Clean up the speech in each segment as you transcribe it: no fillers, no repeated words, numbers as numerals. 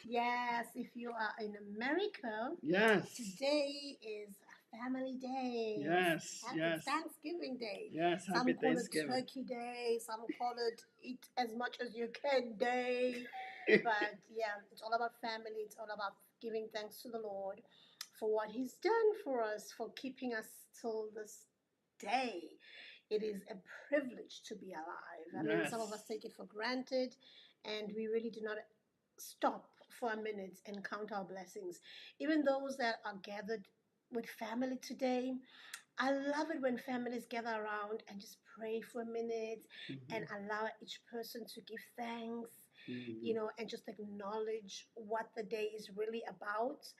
Yes, if you are in America, Yes. today is Family Day. Yes. It's Yes. Thanksgiving Day. Yes. Happy Some call it Thanksgiving. Turkey Day. Some call it Eat as much as you can Day. But yeah, it's all about family. It's all about giving thanks to the Lord for what He's done for us, for keeping us till this day. It is a privilege to be alive. I mean, some of us Yes. take it for granted, and we really do not stop for a minute and count our blessings. Even those that are gathered with family today, I love it when families gather around and just pray for a minute and Mhm. allow each person to give thanks, Mhm. and just acknowledge what the day is really about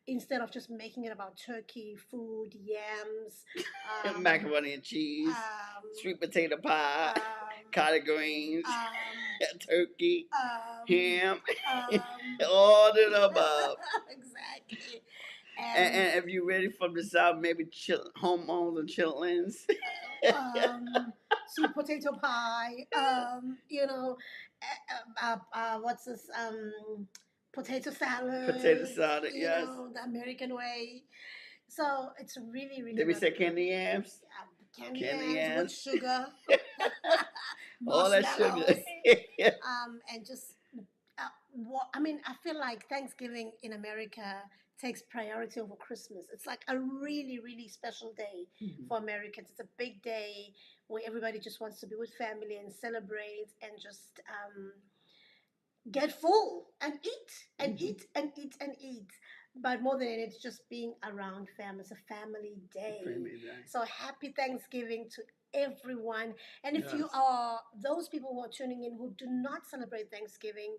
instead of just making it about turkey, food, yams, Macaroni and cheese, um, sweet potato pie, um, collard greens, um, turkey, um, ham, um, all of the above. exactly. And And if you're ready from the south, maybe hormones and chitlins, sweet potato pie, what's this, potato potato salad, salad. Yes. the American way. So it's really, really Did we say wonderful. candy yams? Candy Candy yams with yams. sugar, All that sugar. marshmallows, and just I mean, I feel like Thanksgiving in America takes priority over Christmas. It's like a really, really special day Mhm. for Americans. It's a big day where everybody just wants to be with family and celebrate and just get full and eat and Mhm. eat and eat and eat. But more than it's just being around family. It's a family day. Family day. So happy Thanksgiving to everyone. And if you Yes. are those people who are tuning in who do not celebrate Thanksgiving,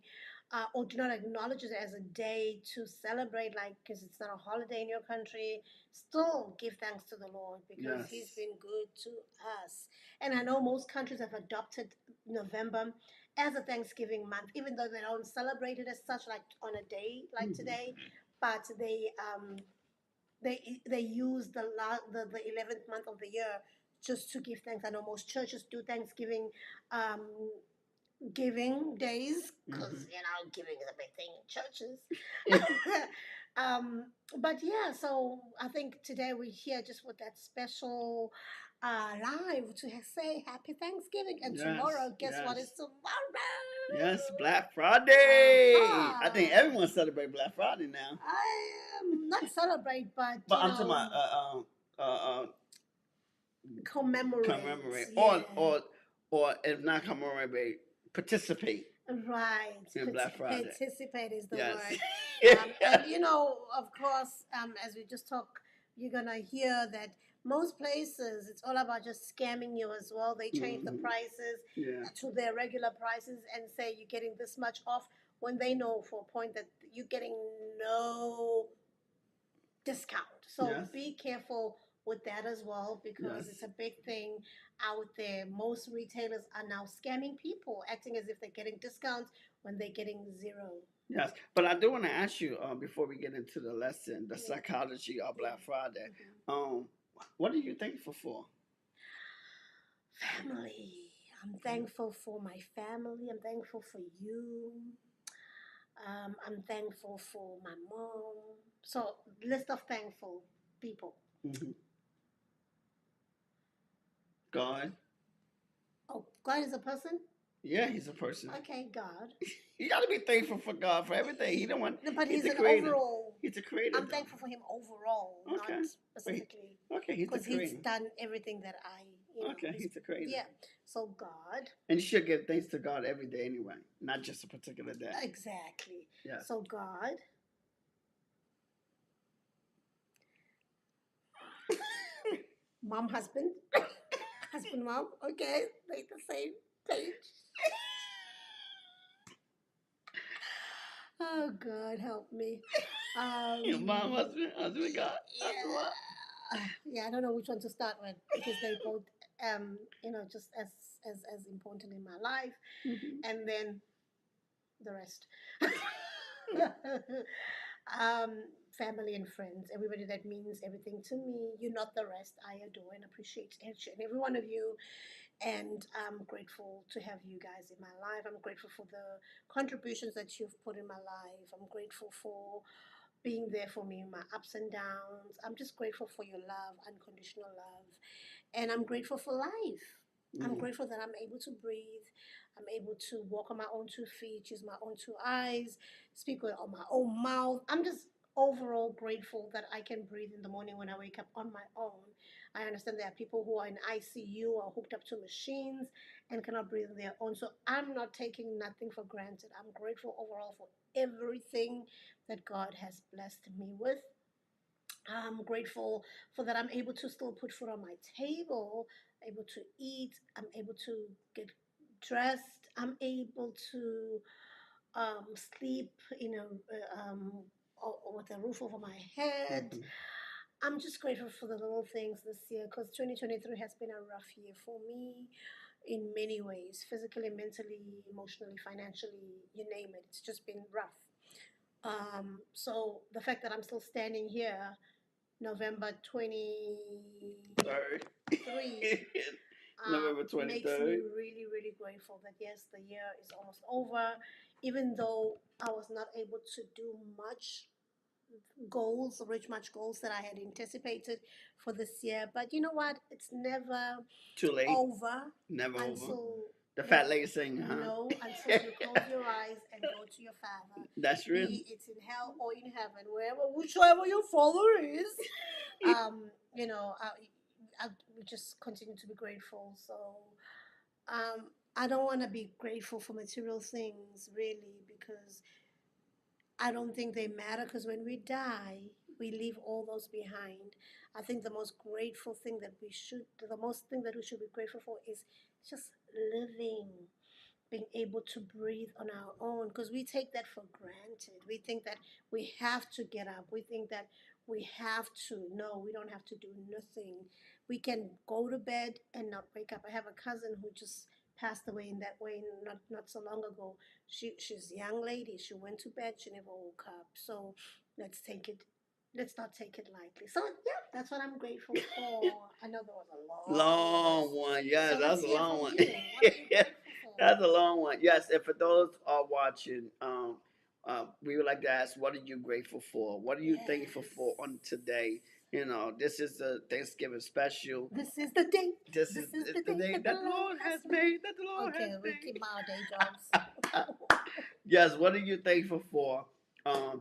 or do not acknowledge it as a day to celebrate, like because it's not a holiday in your country, still give thanks to the Lord because He's Yes. been good to us. And I know most countries have adopted November as a Thanksgiving month, even though they don't celebrate it as such, like on a day like Mhm. today, but they use the 11th month of the year just to give thanks. I know most churches do Thanksgiving um, giving days because Mhm. giving is a big thing in churches. But yeah, so I think today we're here just with that special live to say happy Thanksgiving. And Yes. tomorrow, guess what is Yes. tomorrow? Yes. Black Friday. I think Aha! everyone celebrate Black Friday now. I am not celebrate, but But I'm talking about commemorate. commemorate Yeah. or if not commemorate, participate Right. in Black Friday. Participate is the Yes. word. And of course, as we just talk, you're gonna hear that most places it's all about just scamming you as well. They change the Mhm. prices Yeah. to their regular prices and say you're getting this much off when they know for a point that you're getting no discount. So Yes. be careful with that as well because it's Yes. a big thing out there. Most retailers are now scamming people, acting as if they're getting discounts when they're getting zero. Yes, but I do want to ask you before we get into the lesson, the Yeah, psychology of yeah. Black Friday. Mhm. Um, what are you thankful for? Family. I'm thankful for my family. I'm thankful for you. I'm thankful for my mom. So, list of thankful people. Hmm. God. Oh, God is a person? Yeah, he's a person. Okay, God. You got to be thankful for God for everything. He don't want. No, but He's he's the an creator. overall. He's the creator, I'm though. thankful for him overall, not Okay. Wait. specifically, Okay, he's the because he's creator. done everything that Okay, he's, he's the creator. yeah. So God, And you should give thanks to God every day anyway, not just a particular day. exactly. Yes. So God, mom, husband, husband, mom. Okay, they the same page. Oh God, help me. Your mom, Um, husband, God, husband, mom. yeah, I don't know which one to start with because they both, just as important in my life, Mhm. and then the rest. Family and friends, everybody that means everything to me. You're not the rest. I adore and appreciate each and every one of you. And I'm grateful to have you guys in my life. I'm grateful for the contributions that you've put in my life. I'm grateful for being there for me in my ups and downs. I'm just grateful for your love, unconditional love. And I'm grateful for life. I'm Mm. grateful that I'm able to breathe. I'm able to walk on my own two feet, use my own two eyes, speak with on my own mouth. I'm just overall grateful that I can breathe in the morning when I wake up on my own. I understand there are people who are in ICU or hooked up to machines and cannot breathe on their own. So I'm not taking nothing for granted. I'm grateful overall for everything that God has blessed me with. I'm grateful for that I'm able to still put food on my table, able to eat, I'm able to get dressed, I'm able to sleep, with a roof over my head. Mhm. I'm just grateful for the little things this year because 2023 has been a rough year for me in many ways, physically, mentally, emotionally, financially, you name it. It's just been rough. So the fact that I'm still standing here November 23 Third. November makes me 23rd. really, really grateful that yes, the year is almost over. Even though I was not able to do much goals, reach much goals that I had anticipated for this year. But you know what? It's never Too late. over Never over. until The the fat lady sing, huh? no, until you close your eyes and go to your Father, That's true. be it in hell or in heaven, wherever, whichever your Father is. Um, you know, we just continue to be grateful. So, I don't want to be grateful for material things really because I don't think they matter. Because when we die, we leave all those behind. I think the most grateful thing that we should, the most thing that we should be grateful for is just living, being able to breathe on our own because we take that for granted. We think that we have to get up. We think that we have to. No, we don't have to do nothing. We can go to bed and not wake up. I have a cousin who just passed away in that way not so long ago. She's a young lady. She went to bed. She never woke up. So let's take it. Let's not take it lightly. So yeah, that's what I'm grateful for. I know there was a long Long list. one, yes, So let's that's a hear long from one. you. What are you grateful for? That's a long one. Yes, and for those are watching, we would like to ask, what are you grateful for? What are you thankful Yes. for on today? You know, this is the Thanksgiving special. This is the day. This This is is the the day day that the that the Lord Lord has has made. made. That the Lord has Okay, we keep made. our day jobs. Yes, what are you thankful for?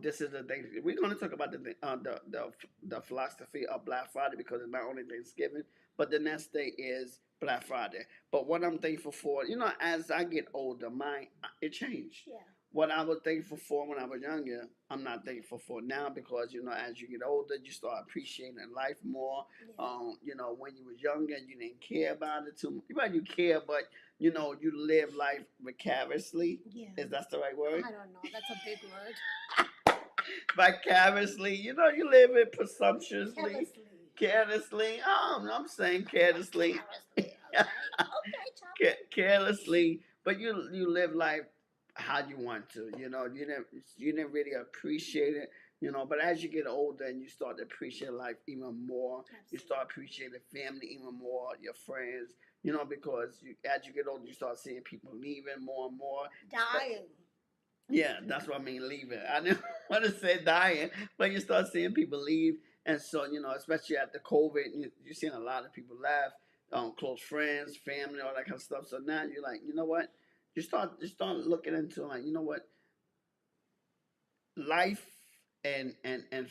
This is the thing. We're going to talk about the philosophy of Black Friday because it's not only Thanksgiving, but the next day is Black Friday. But what I'm thankful for, you know, as I get older, my it changed. Yeah. What I was thankful for when I was younger, I'm not thankful for now because you know, as you get older, you start appreciating life more. Yeah. You know, when you was younger, you didn't care about it too much. Well, you care, but you know, you live life vicariously. Yeah. Is that the right word? I don't know. That's a big word. Vicariously, you know, you live it presumptuously, Carelessly. carelessly. I'm saying carelessly, Carelessly. Okay. Okay, Chaplin. carelessly, but you live life how you want to. You know, you didn't really appreciate it. You know, but as you get older and you start to appreciate life even more, you Absolutely. start appreciating family even more, your friends. You know, because as you get older, you start seeing people leaving more and more. Dying. Yeah, that's what I mean, leaving. I didn't want to say dying, but you start seeing people leave. And so, you know, especially after COVID, you're seeing a lot of people laugh, close friends, family, all that kind of stuff. So now you're like, you know what? You start looking into like, you know what? Life and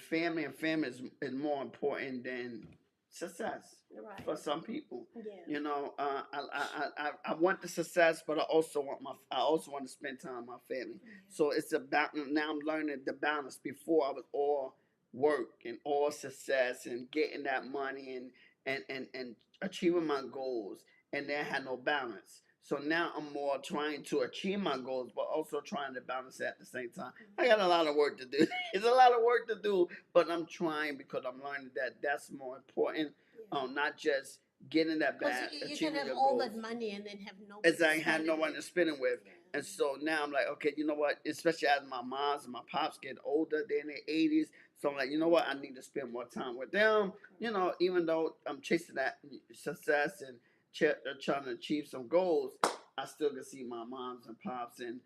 family is more important than success Right. for some people. Yeah. You know, I want the success, but I also want to spend time with my family. Yeah. So it's about now I'm learning the balance. Before I was all work and all success and getting that money and achieving my goals, and then I had no balance. So now I'm more trying to achieve my goals, but also trying to balance it at the same time. I got a lot of work to do. It's a lot of work to do, but I'm trying because I'm learning that that's more important. Yeah. Not just getting that Because bad, you can achieving have your all goals. that money and then have As nobody to I had spend no it one with. to spend it with. Yeah. And so now I'm like, okay, you know what? Especially as my moms and my pops get older, they're in their 80s. So I'm like, you know what? I need to spend more time with them. You know, even though I'm chasing that success and trying to achieve some goals, I still can see my moms and pops and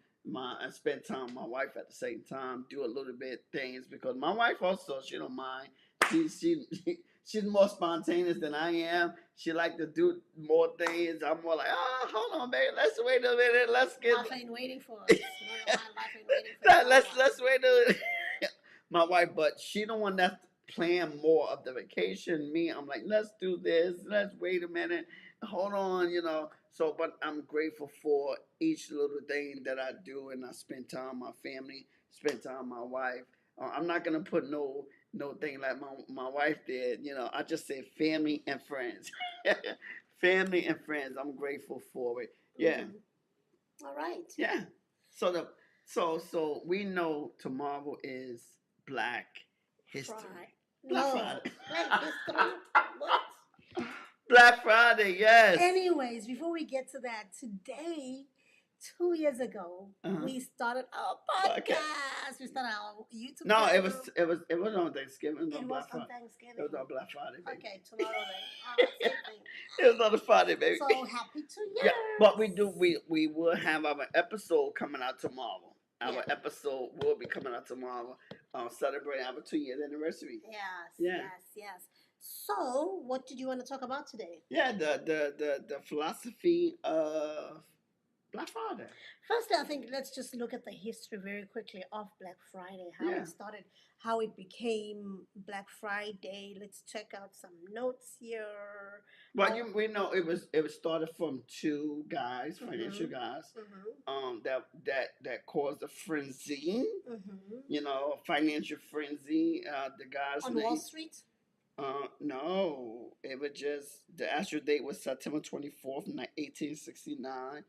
spend time with my wife at the same time, do a little bit things because my wife also she don't mind. She she's more spontaneous than I am. She like to do more things. I'm more like, hold on, baby, let's wait a minute, let's get. Life ain't waiting for us. No, life ain't waiting for no let's wait a minute. My wife, but she don't want that plan more of the vacation. Me, I'm like, let's do this. Let's wait a minute. Hold on, So, but I'm grateful for each little thing that I do, and I spend time with my family, spend time with my wife. I'm not gonna put no thing like my wife did. I just say family and friends. Family and friends. I'm grateful for it. Yeah. All right. Yeah. So so we know tomorrow is Black History. Black Friday. Black History. What? Black Friday, yes. Anyways, before we get to that, today, 2 years ago, we started our podcast. We started our YouTube. No, channel. it was on Thanksgiving. It was on Thanksgiving. It was on Black Friday, baby. Okay, tomorrow then. Same thing. It was on the Friday, baby. So happy 2 years. Yeah, but we will have our episode coming out tomorrow. Our episode will be coming out tomorrow, celebrating our 2 year anniversary. Yes. So, what did you want to talk about today? Yeah, the philosophy of Black Friday. Firstly, I think let's just look at the history very quickly of Black Friday, how it started, how it became Black Friday. Let's check out some notes here. Well, we know it was started from two guys, financial guys, that caused a frenzy. Financial frenzy. The guys on Wall Street. No, it was just the actual date was September 24th, 1869.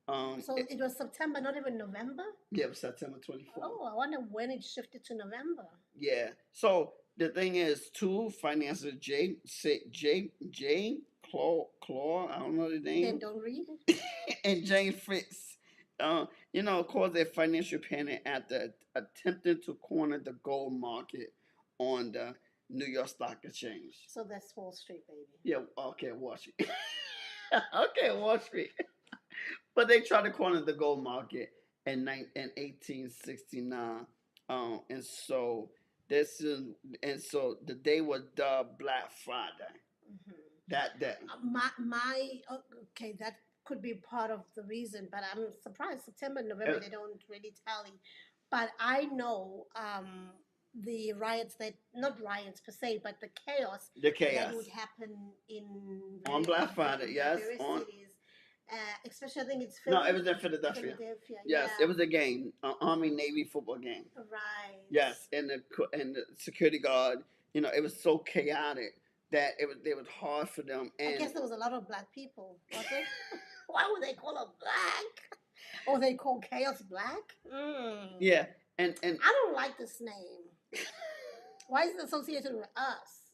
So it was September, not even November? Yeah, it was September 24th. Oh, I wonder when it shifted to November. Yeah. So the thing is, two financiers, J. Claw, I don't know the name. Then don't read it. And Jane Fritz, caused a financial panic after attempting to corner the gold market on the New York Stock Exchange. So that's Wall Street, baby. Yeah, okay, Wall Street. Okay, Wall Street. But they tried to corner the gold market in 1869. And so the day was dubbed Black Friday. That day. Okay, that could be part of the reason, but I'm surprised September, November they don't really tally. But I know the riots not riots per se, but the chaos that would happen on Black Friday. Yes, on cities. Especially, I think it's Philadelphia. No, it was in Philadelphia. Yes, it was a game, an Army Navy football game. Right. Yes, and the security guard. It was so chaotic that it was hard for them. And I guess there was a lot of black people. Was it? Why would they call them black? Or they call chaos black? Yeah, and I don't like this name. Why is it associated with us?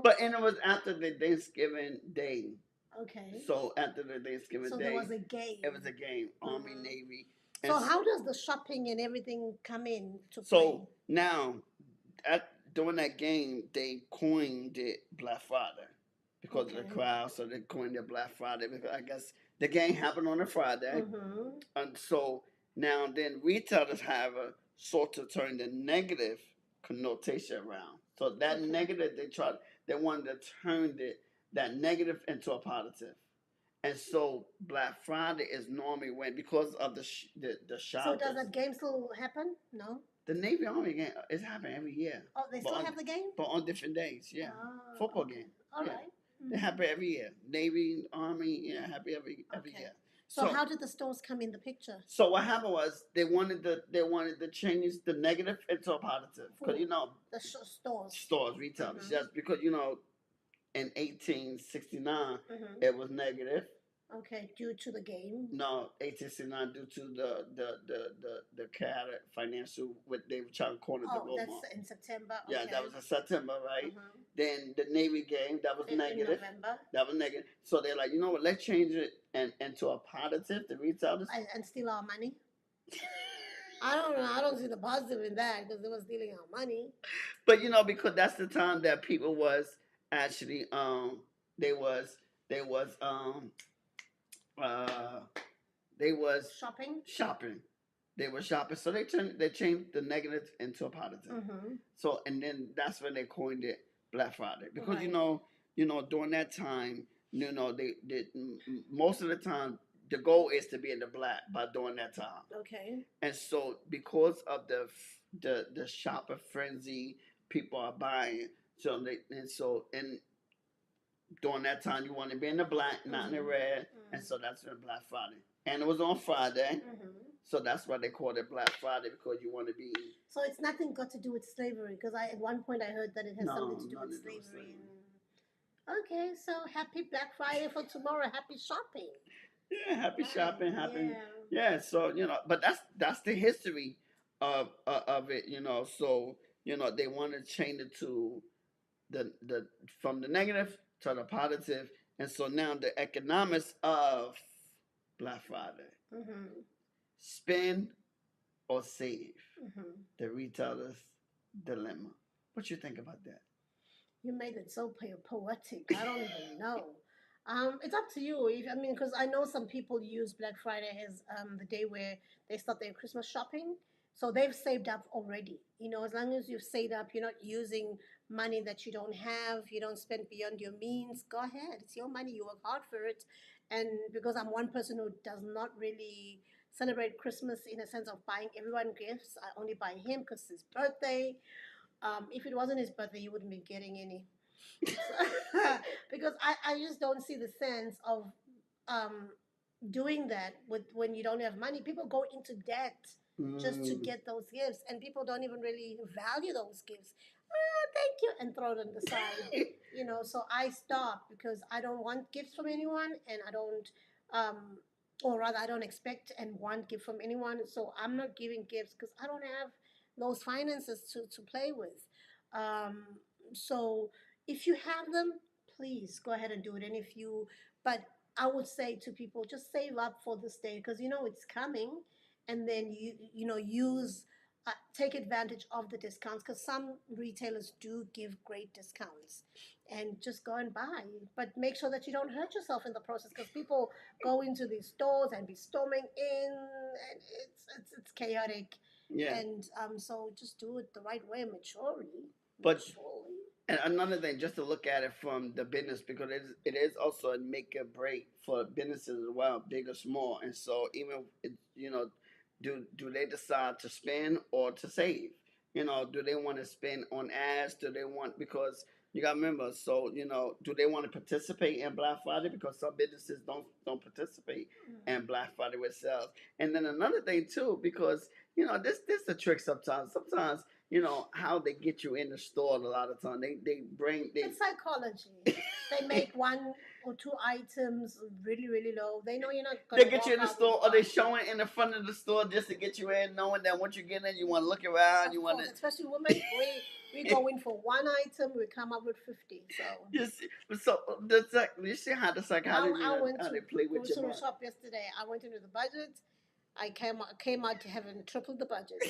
But it was after the Thanksgiving Day. Okay. So after the Thanksgiving Day, there was a game. It was a game, Army Navy. So how does the shopping and everything come in to play? So now, during that game, they coined it Black Friday because of the crowd. So they coined it Black Friday because I guess the game happened on a Friday, and so now then retailers have a sort of turn the negative connotation around. So that negative they wanted to turn that negative into a positive. And so Black Friday is normally when, because of the shoppers. So does that game still happen? No. The Navy Army game is happening every year. Oh, they still have the game? But on different days, yeah. Football game. All right. They happen every year. Navy, Army, happy every year. So how did the stores come in the picture? So what happened was they wanted to change the negative into a positive because the stores, retailers, yes, because in 1869 it was negative. Okay, due to the game. No, 1869 due to the chaotic financial what they were trying to corner the gold market. Oh, that's in September. Okay. Yeah, that was in September, right? Then the Navy game that was negative. In November. That was negative. So they're like, you know what? Let's change it into a positive. The retailers and steal our money. I don't know. I don't see the positive in that because they were stealing our money. But because that's the time that people was actually They was uh they was Shopping. shopping. They were shopping, so they changed the negative into a positive. Mm-hmm. So and then that's when they coined it Black Friday because Right. during that time, they most of the time the goal is to be in the black by during that time. Okay. And so because of the shopper frenzy, people are buying. So during that time you want to be in the black, not in the red, and so that's when Black Friday. And it was on Friday, so that's why they called it Black Friday because you want to be. So it's nothing got to do with slavery because at one point I heard that it has something to do with nothing to do with slavery. slavery. Okay, so happy Black Friday for tomorrow. Happy shopping. Yeah, happy shopping, happy. Yeah. Yeah, so but that's the history of it. So they want to change it to the from the negative to the positive, and so now the economics of Black Friday: spend or save. The retailer's dilemma. What you think about that? You made it so poetic. I don't even know. It's up to you. Because I know some people use Black Friday as the day where they start their Christmas shopping. So they've saved up already. As long as you've saved up, you're not using money that you don't have, you don't spend beyond your means, go ahead. It's your money. You work hard for it. And because I'm one person who does not really celebrate Christmas in a sense of buying everyone gifts, I only buy him because it's his birthday. If it wasn't his birthday, you wouldn't be getting any. Because I just don't see the sense of um, doing that when you don't have money. People go into debt just to get those gifts, and people don't even really value those gifts. Thank you, and throw it on the side. So I stop because I don't want gifts from anyone, and I don't, or rather, I don't expect and want gift from anyone. So I'm not giving gifts because I don't have those finances to play with. Um, so if you have them, please go ahead and do it. And but I would say to people, just save up for this day because it's coming, and then use take advantage of the discounts because some retailers do give great discounts, and just go and buy. But make sure that you don't hurt yourself in the process because people go into these stores and be storming in, and it's chaotic. Yeah. And so just do it the right way, maturely. But and another thing, just to look at it from the business, because it is also a make or break for businesses as well, big or small. And so even do they decide to spend or to save? Do they want to spend on ads? Do they want, because you got to remember, so do they want to participate in Black Friday? Because some businesses don't participate in Black Friday with sales. And then another thing too, because this a trick sometimes. Sometimes how they get you in the store a lot of times. It's psychology. They make one or two items really, really low. They know you're not going to get you in the store, or they show it in the front of the store just to get you in, knowing that once you get in, you want to look around. You want to, especially women, we go in for one item, we come up with 50. So you see how the psychology how they play with your mind. Shop yesterday. I went into the budget. I came out to having tripled the budget. So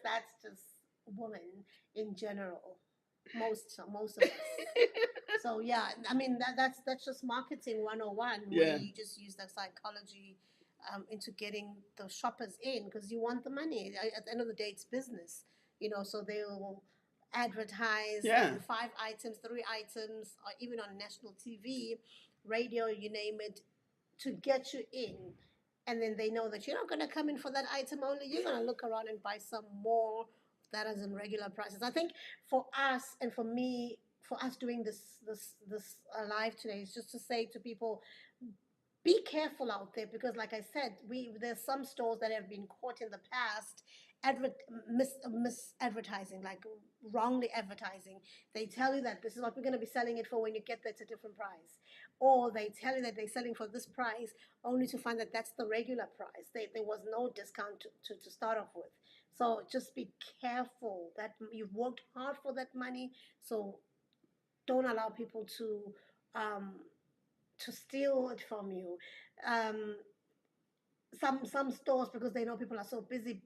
that's just women in general. Most of us. So yeah, that's just marketing 101. Where you just use that psychology into getting the shoppers in because you want the money. At the end of the day, it's business. So they will advertise 5 items, 3 items, or even on national TV, radio, you name it, to get you in. And then they know that you're not going to come in for that item only. You're going to look around and buy some more that is in regular prices. I think for us and for me, for us doing this live today, is just to say to people, be careful out there because, like I said, there's some stores that have been caught in the past misadvertising, like wrongly advertising. They tell you that this is what we're going to be selling it for. When you get there, it's a different price, or they tell you that they're selling for this price, only to find that that's the regular price. There was no discount to start off with. So just be careful that you've worked hard for that money. So don't allow people to steal it from you. Some stores, because they know people are so busy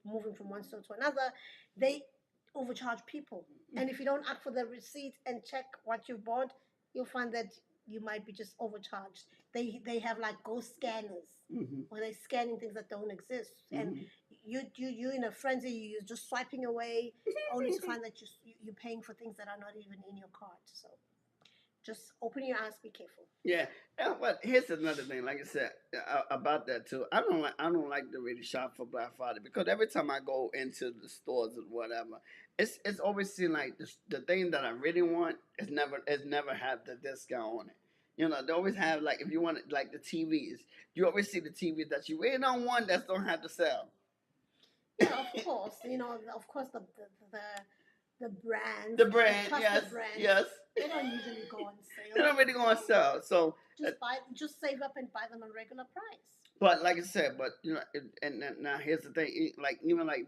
moving from one store to another, they overcharge people. And if you don't ask for the receipt and check what you bought, you'll find that you might be just overcharged. They have like ghost scanners Mm-hmm. where they're scanning things that don't exist, and Mm-hmm. you in a frenzy, you're just swiping away, only to find that you're paying for things that are not even in your cart. So just open your eyes, be careful. Yeah, but here's another thing. Like I said about that too. I don't like to really shop for Black Friday because every time I go into the stores or whatever, it's always seem like the thing that I really want is never have the discount on it. They always have like if you want it, like the TVs, you always see the TVs that you really don't want that don't have to sell. Yeah, of course. Of course, the brands, The the brand, yes, trusted brands, yes. they don't usually go on They're sale. not really going to So sell. So just save up and buy them on regular price. but like I said, but now here's the thing. Like even like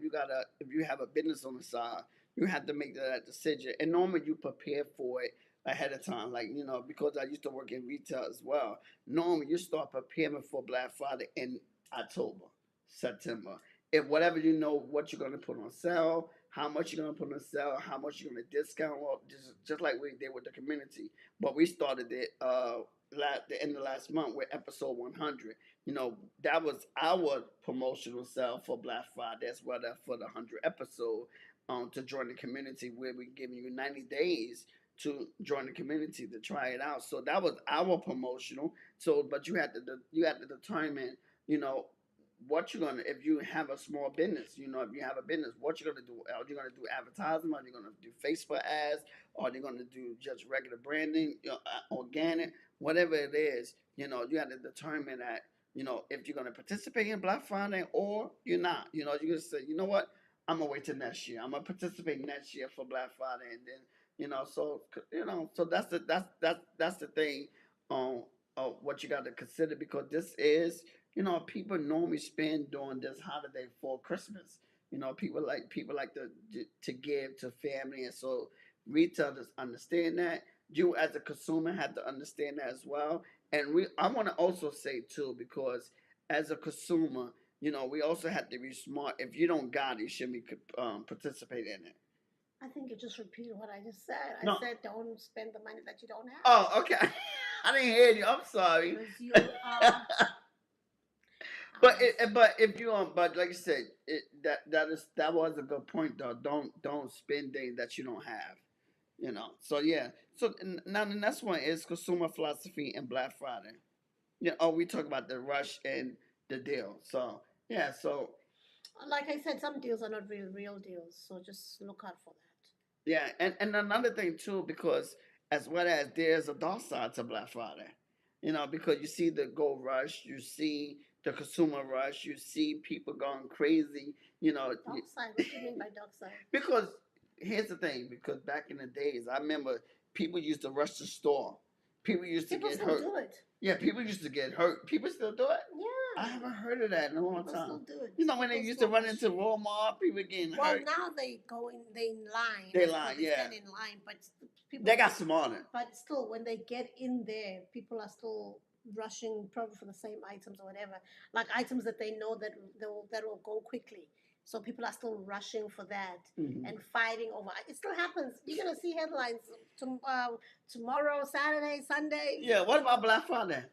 if you have a business on the side, you have to make that decision. And normally you prepare for it ahead of time. Like because I used to work in retail as well. Normally you start preparing for Black Friday in October, September. If whatever what you're gonna put on sale, how much you're gonna put on sale, how much you're gonna discount, well, just like we did with the community. But we started it the end of last month with episode 100. That was our promotional sale for Black Friday as well as for the 100 episode to join the community where we giving you 90 days to join the community to try it out. So that was our promotional. So, but you had to determine, you know, what you're gonna if you have a small business, if you have a business, what you're gonna do. Are you gonna do advertising? Are you gonna do Facebook ads? Are you gonna do just regular branding, organic, whatever it is? You have to determine that if you're going to participate in Black Friday or you're not. You're going to say, you know what, I'm going to wait till next year. I'm going to participate next year for Black Friday. And then, so that's the thing on what you got to consider because this is, people normally spend during this holiday for Christmas. People like to give to family. And so retailers understand that. You as a consumer have to understand that as well. And I want to also say too, because as a consumer, we also have to be smart. If you don't got it, you shouldn't be participate in it. I think you just repeated what I just said. I No. said don't spend the money that you don't have. Oh, okay. I didn't hear you. I'm sorry. Because you are. But if you but like I said, that was a good point though. Don't spend things that you don't have. So yeah. So now the next one is consumer philosophy and Black Friday. Yeah. Oh, we talk about the rush and the deal. So yeah. So Like I said, some deals are not real deals, so just look out for that. yeah, and another thing too, because as well as there's a dark side to Black Friday. Because you see the gold rush, you see the consumer rush, you see people going crazy. Dark side. What do you mean by dark side? Because here's the thing, because back in the days, I remember people used to rush the store. People used to People get still hurt. do it. Yeah, people used to get hurt. People still do it. Yeah. I haven't heard of that in a long People time. still do it. When they People used to still run rush. into Walmart, people getting Well, hurt. now they go in. They in line. They So line, they yeah. stand in line, but people. They got smarter. But still, when they get in there, people are still rushing probably for the same items or whatever, like items that they know that will go quickly. So people are still rushing for that Mhm. and fighting over. It still happens. You're gonna see headlines tomorrow, Saturday, Sunday. Yeah, what about Black Friday?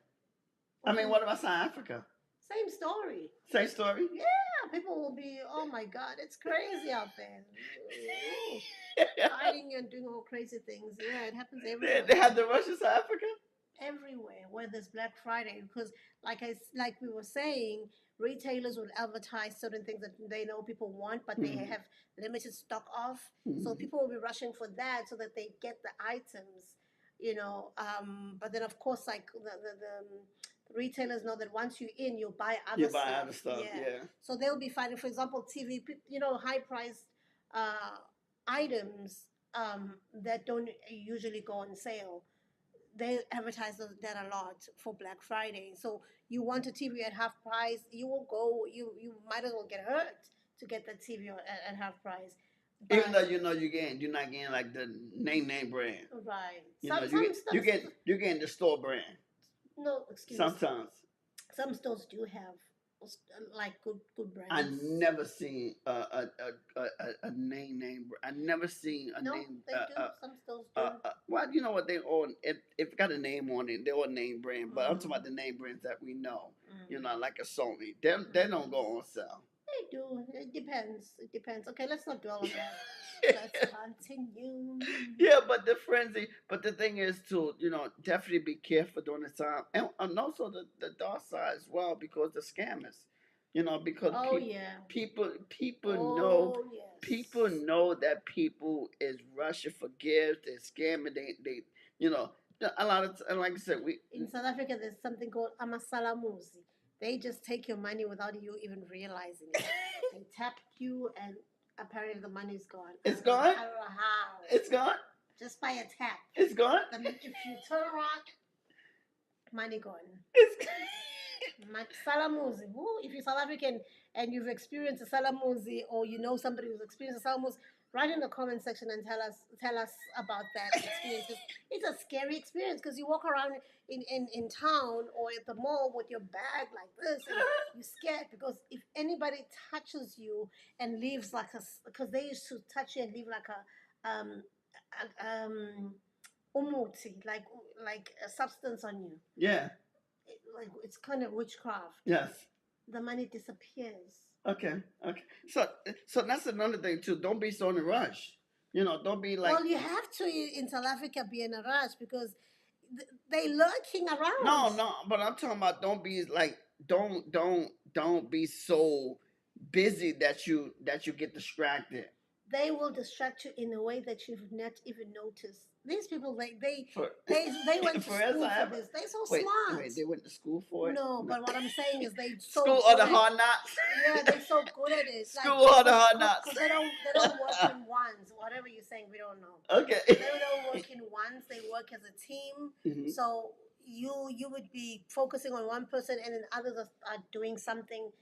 I mean, what about South Africa? Same story. Same story? Yeah, people will be, oh my God, it's crazy out there. Fighting and doing all crazy things. Yeah, it happens everywhere. They have the rush in South Africa? Everywhere where there's Black Friday, because like we were saying, retailers would advertise certain things that they know people want, but they Mhm. have limited stock of. So Mhm. people will be rushing for that so that they get the items. But then of course, like the retailers know that once you're in, you'll buy other You stuff. buy other stuff, yeah. So they'll be fighting, for example, TV, high priced uh, items that don't usually go on sale. They advertise that a lot for Black Friday. So you want a TV at half price, you will go. You might as well get hurt to get that TV at half price. Even though you're not getting like the name brand. Right. You're getting the store brand. No, excuse me. Sometimes. Some stores do have like good I brands. never seen a name. I never seen a No, name. they do. Some stores do. Well, you know what they all if it got a name on it, they're all name brand. But I'm talking Mm. about the name brands that we know. You Mm. know, like a Sony. They don't go on sale. They do. It depends. It depends. Okay, let's not dwell on that. Let's continue. Yeah, but the frenzy. But the thing is, too, you know, definitely be careful during the time, and also the dark side as well, because the scammers, you know, because Oh yeah. people know Oh yes. people know that people is rushing for gifts, they're scamming, they you know, a lot of and like I said, we In South Africa, there's something called amasalamuzi. They just take your money without you even realizing it. They tap you, and apparently the money's gone. it's gone, I don't know how. it's gone, Just by a tap. it's gone, If you turn around, money gone. it's Salamuzi. If you're South African and you've experienced a Salamuzi, or you know somebody who's experienced a Salamuzi, write in the comment section and tell us about that experience. 'Cause it's a scary experience because you walk around in town or at the mall with your bag like this, and you're scared because if anybody touches you and leaves like because they used to touch you and leave like a umuti, like a substance on you. yeah, Like it's kind of witchcraft. yes. The money disappears. Okay, okay. So that's another thing too. Don't be so in a rush. You know, don't be like Well, you have to in South Africa be in a rush because they lurking no, around. no. But I'm talking about don't be like don't be so busy that you get distracted. They will distract you in a way that you've not even noticed. These people, For they went to for us, school I for have this. They so wait. smart. They went to school for it. No, No. but what I'm saying is they so School or good the at. hard knocks. Yeah, they're so good at it. Like School or the hard knocks. because they don't work in ones. Whatever you're saying, we don't know. Okay. They don't work in ones. They work as a team. Mhm. So you would be focusing on one person, and then others are doing something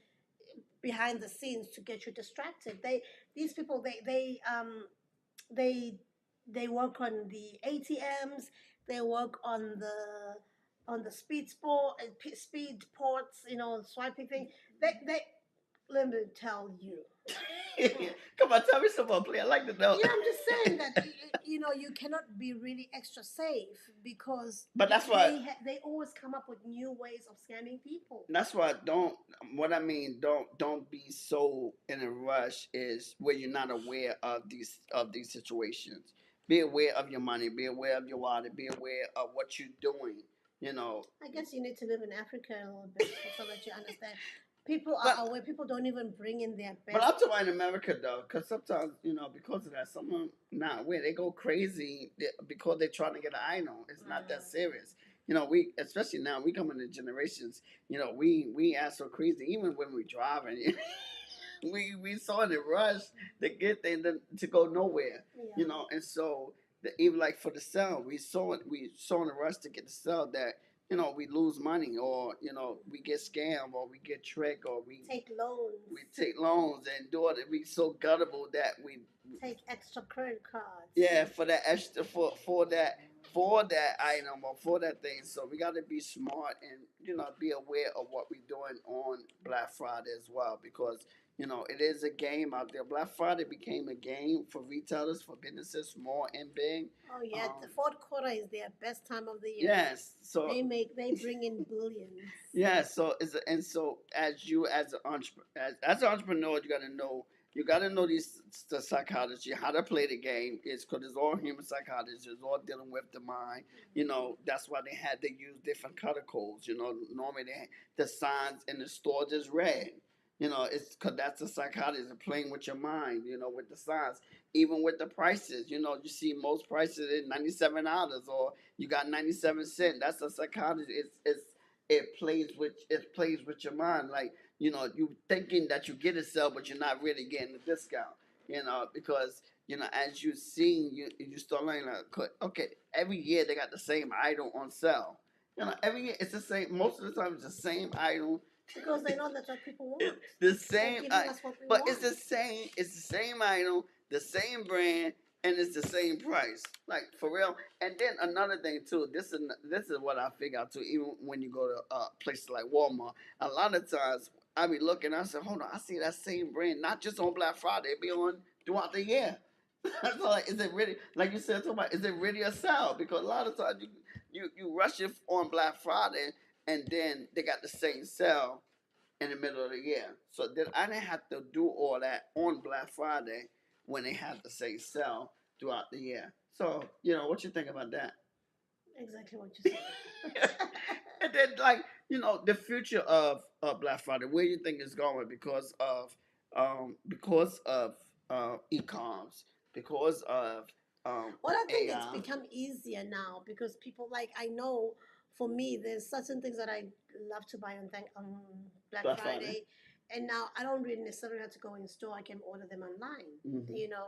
behind the scenes to get you distracted. These people they they work on the ATMs. They work on the speed ports. You know, swiping thing. They let me tell you. Come on, tell me some more, please. I like to know. Yeah, I'm just saying that you cannot be really extra safe because But that's why they always come up with new ways of scamming people. that's why don't what I mean don't be so in a rush is where you're not aware of these situations. Be aware of your money, be aware of your wallet, be aware of what you're doing. You know, I guess you need to live in Africa a little bit so that you understand. People but are aware. People don't even bring in their but best. I'm talking about in America though, because sometimes you know because of that, someone not aware they go crazy because they're trying to get an item. It's not that serious. You know, we especially now we come into generations. You know, we act so crazy even when we driving. We saw in a rush to get there to go nowhere. Yeah. You know, and so even like for the sell, we saw in a rush to get the sell that you know we lose money or you know we get scammed or we get tricked or we take loans and do it. We so gullible that we take extra credit cards. yeah for that extra for that item or for that thing. So we got to be smart and you know be aware of what we're doing on Black Friday as well because you know it is a game out there. Black Friday became a game for retailers, for businesses, small and big. Oh yeah, the fourth quarter is their best time of the year. Yes, so they bring in billions. yeah, so and so as you as an entrepreneur, as an entrepreneur, you got to know the psychology, how to play the game. Is because it's all human psychology. It's all dealing with the mind. You know, that's why they use different color codes. You know, normally the signs in the store just red. You know, it's because that's the psychology of playing with your mind. You know, with the signs, even with the prices. You know, you see most prices is $97 or you got 97 cents. That's the psychology. It plays with your mind. Like you know, you thinking that you get a sale, but you're not really getting the discount. You know, because you know, as you see, you start learning. Like, okay, every year they got the same item on sale. You know, every year it's the same. Most of the time, it's the same item. Because they know that's what people want. It's the same, but want. it's the same. It's the same item, the same brand, and it's the same price. Like for real. And then another thing too. This is what I figure out too. Even when you go to places like Walmart, a lot of times I be looking. I said, hold on, I see that same brand not just on Black Friday. It be on throughout the year. So like, is it really like you said? Talking about, is it really a sale? Because a lot of times you rush it on Black Friday, and then they got the same sale in the middle of the year. So then I didn't have to do all that on Black Friday when they have the same sale throughout the year. So what you think about that? Exactly what you said. And then, like, the future of Black Friday, where you think it's going because of e-coms, because of Well, I think it's AI. become easier now because people, like, I know for me, there's certain things that I love to buy on Black Black Friday. Friday, and now I don't really necessarily have to go in store. I can order them online. Hmm. You know,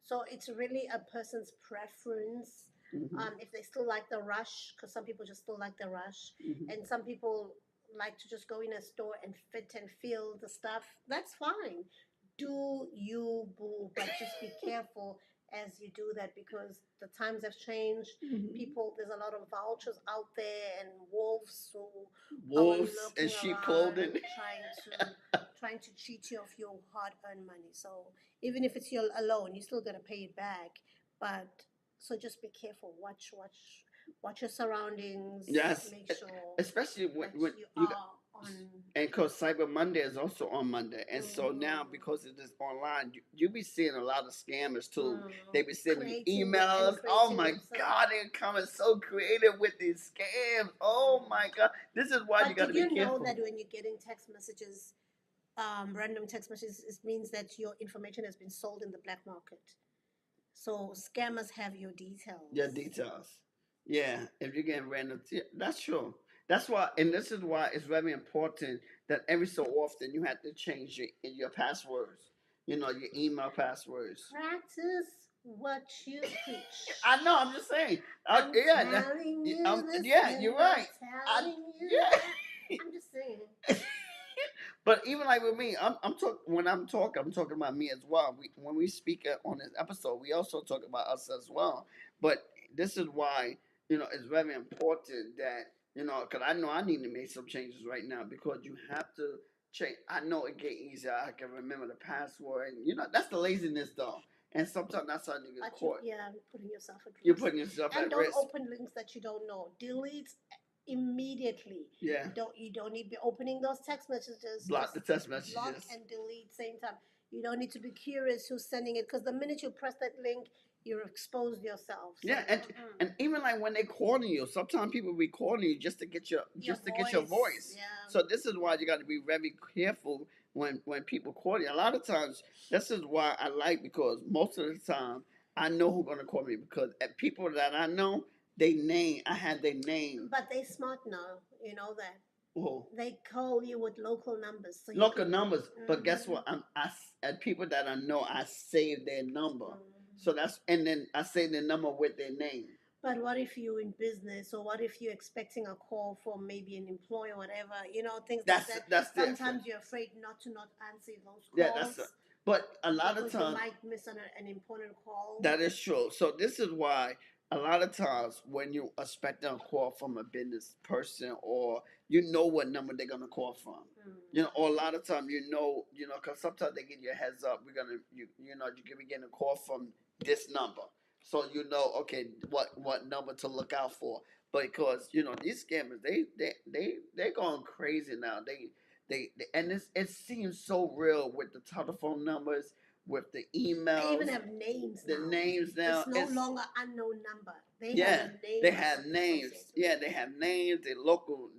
so it's really a person's preference. Hmm. If they still like the rush, because some people just still like the rush, Hmm. and some people like to just go in a store and fit and feel the stuff. That's fine. Do you, boo? But just be careful as you do that because the times have changed. Hmm. People, there's a lot of vultures out there and wolves who are Wolves and lurking sheep around clothing. and trying to cheat you of your hard-earned money. So even if it's your alone, you still gotta pay it back. But so just be careful. Watch your surroundings. Yes, Make sure especially when, that when you you got, are on. and because Cyber Monday is also on Monday, and so now Mhm. because it is online, you be seeing a lot of scammers too. They Mm, be sending you creating emails. Oh creating my websites. God, they're coming so creative with these scams. Oh my God, this is why you But got did to be you know careful. that when you're getting text messages, random text messages, it means that your information has been sold in the black market. So scammers have your Yeah, details. details. Yeah, if you're getting random, yeah, that's true. That's why, and this is why it's very important that every so often you have to change your passwords. Your email passwords. Practice what you preach. I know. I'm just saying. I'm Yeah. telling you this Yeah. You're and I'm right. I. telling you that. Yeah. I'm just saying. But even like with me, I'm talking when I'm talking about me as well. When we speak on this episode, we also talk about us as well. But this is why it's very important that because I know I need to make some changes right now because you have to change. I know it get easier. I can remember the password, and that's the laziness though. And sometimes that's how you get But you, caught. yeah, putting yourself at You're risk. putting yourself And at don't risk. open links that you don't know. Delete immediately. Yeah. You don't need to be opening those text messages. Block Just the text block messages. and delete same time. You don't need to be curious who's sending it because the minute you press that link, you're exposed yourself. So Yeah, and even like when they calling you, sometimes people be calling you just to get your your voice, voice. yeah. So this is why you got to be very careful when people call you. A lot of times, this is why I like because most of the time I know who's gonna call me because at people that I know, I had their name. But they smart now. You know that Oh, they call you with local numbers, so you local could. numbers. But guess Mhm. what? At people that I know, I save their number. Mhm. So and then I save their number with their name. But what if you're in business, or what if you're expecting a call from maybe an employer, or whatever, things like that. That's different. Sometimes you're afraid not answer those Yeah, calls but a lot of because you times might miss an important call. that is true. So this is why a lot of times when you expect a call from a business person or you know what number they're gonna call from, Mm. or a lot of times because sometimes they give you a heads up. We're gonna you can be getting a call from this number, so okay what number to look out for. But because these scammers they going crazy now. And it seems so real with the telephone numbers, with the They even emails, have names the now. names now. It's no longer unknown number. They have Yeah, a name they have names. associated with Yeah, it. they have names. They local.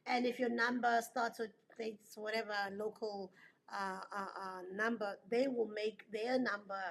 And if your number starts with whatever local number, they will make their number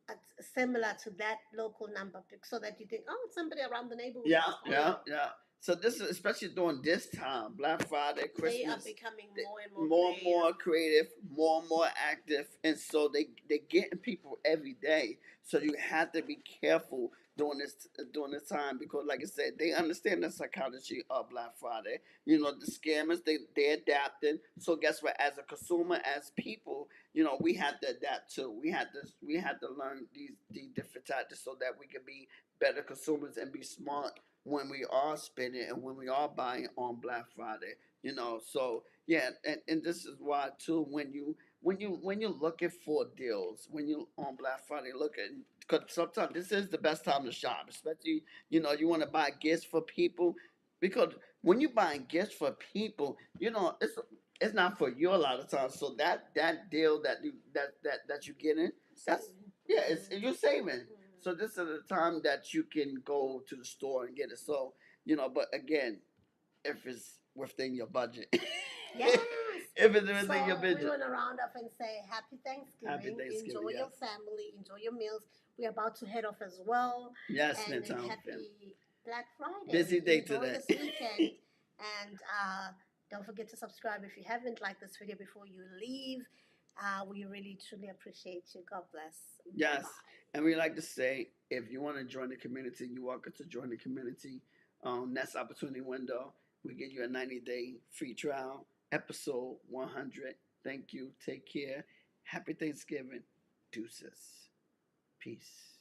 uh, similar to that local number so that you think, oh, it's somebody around the neighborhood Yeah, that's calling yeah, me. yeah. So this is especially during this time, Black Friday, They are Christmas. becoming They, more and more more and creative. more creative, more and more active, and so they getting people every day. So you have to be careful during this time because, like I said, they understand the psychology of Black Friday. The scammers they adapting. So guess what? As a consumer, as people, we have to adapt too. We have to learn these different tactics so that we can be better consumers and be smart when we are spending and when we are buying on Black Friday. So yeah, and this is why too, when you're looking for deals, when you on Black Friday, look at, because sometimes this is the best time to shop, especially you want to buy gifts for people, because when you're buying gifts for people, it's not for you a lot of times. So that deal that you get in, that's yeah, it's you're saving. So this is the time that you can go to the store and get it. So but again, if it's within your budget. Yes. If it's within So your we budget. want to round up and say happy Thanksgiving. Happy Thanksgiving, Enjoy your yes. family. Enjoy your meals. We're about to head off as well. Yes, And spend time with them. happy Black Friday. Busy day Enjoy today. this weekend. And don't forget to subscribe if you haven't liked this video before you leave. We really truly appreciate you. God bless. Yes. Bye. And we like to say, if you want to join the community, you're welcome to join the community. Next opportunity window, we give you a 90-day free trial, episode 100. Thank you. Take care. Happy Thanksgiving. Deuces. Peace.